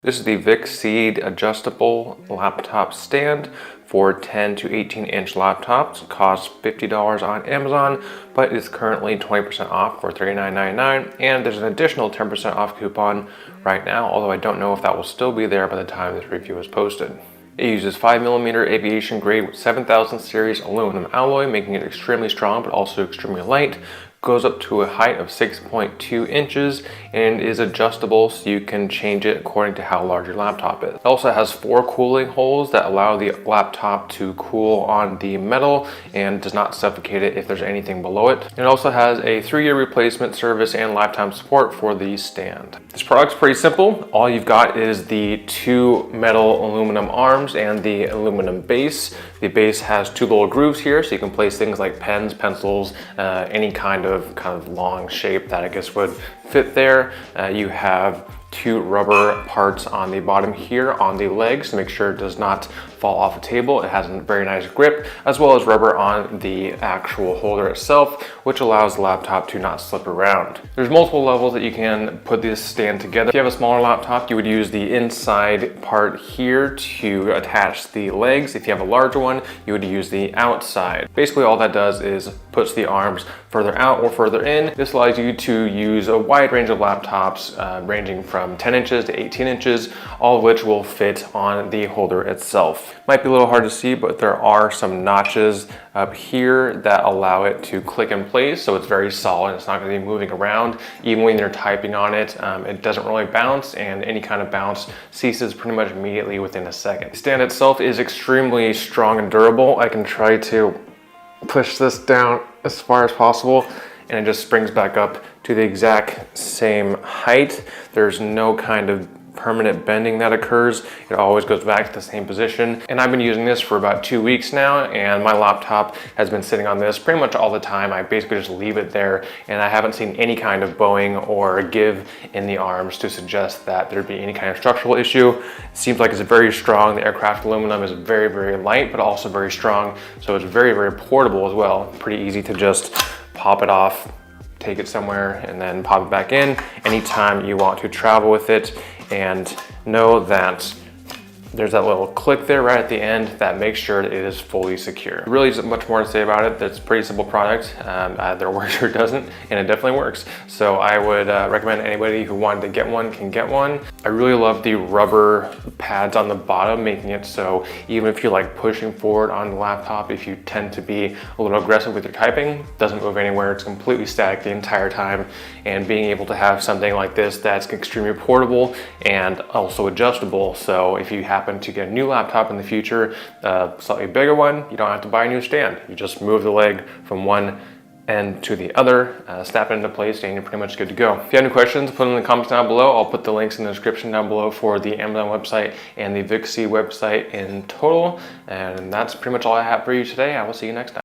This is the Vicseed adjustable laptop stand for 10 to 18-inch laptops. It costs $50 on Amazon, but is currently 20% off for $39.99, and there's an additional 10% off coupon right now, although I don't know if that will still be there by the time this review is posted. It uses 5mm aviation grade 7000 series aluminum alloy, making it extremely strong but also extremely light. Goes up to a height of 6.2 inches and is adjustable, so you can change it according to how large your laptop is. It also has 4 cooling holes that allow the laptop to cool on the metal and does not suffocate it if there's anything below it. It also has a 3-year replacement service and lifetime support for the stand. This product's pretty simple. All you've got is the 2 metal aluminum arms and the aluminum base. The base has 2 little grooves here, so you can place things like pens, pencils, any kind of long shape that I guess would fit there. You have 2 rubber parts on the bottom here on the legs to make sure it does not fall off the table. It has a very nice grip, as well as rubber on the actual holder itself, which allows the laptop to not slip around. There's multiple levels that you can put this stand together. If you have a smaller laptop, you would use the inside part here to attach the legs. If you have a larger one, you would use the outside. Basically, all that does is puts the arms further out or further in. This allows you to use a wide range of laptops ranging from 10 inches to 18 inches, all of which will fit on the holder itself. Might be a little hard to see, but there are some notches up here that allow it to click in place, so it's very solid. It's not going to be moving around. Even when you're typing on it, it doesn't really bounce, and any kind of bounce ceases pretty much immediately within a second. The stand itself is extremely strong and durable. I can try to push this down as far as possible, and it just springs back up to the exact same height. There's no kind of permanent bending that occurs. It always goes back to the same position. And I've been using this for about 2 weeks now, and my laptop has been sitting on this pretty much all the time. I basically just leave it there, and I haven't seen any kind of bowing or give in the arms to suggest that there'd be any kind of structural issue. It seems like it's very strong. The aircraft aluminum is very, very light, but also very strong. So it's very, very portable as well. Pretty easy to just pop it off, take it somewhere, and then pop it back in anytime you want to travel with it. And know that there's that little click there right at the end that makes sure that it is fully secure. Really isn't much more to say about it. It's a pretty simple product. Either works or doesn't, and it definitely works. So I would recommend anybody who wanted to get one can get one. I really love the rubber pads on the bottom, making it so even if you're like pushing forward on the laptop, if you tend to be a little aggressive with your typing, it doesn't move anywhere. It's completely static the entire time. And being able to have something like this that's extremely portable and also adjustable. So if you happen to get a new laptop in the future, slightly bigger one, you don't have to buy a new stand. You just move the leg from one end to the other, snap it into place, and you're pretty much good to go. If you have any questions, put them in the comments down below. I'll put the links in the description down below for the Amazon website and the Vicseed website in total. And that's pretty much all I have for you today. I will see you next time.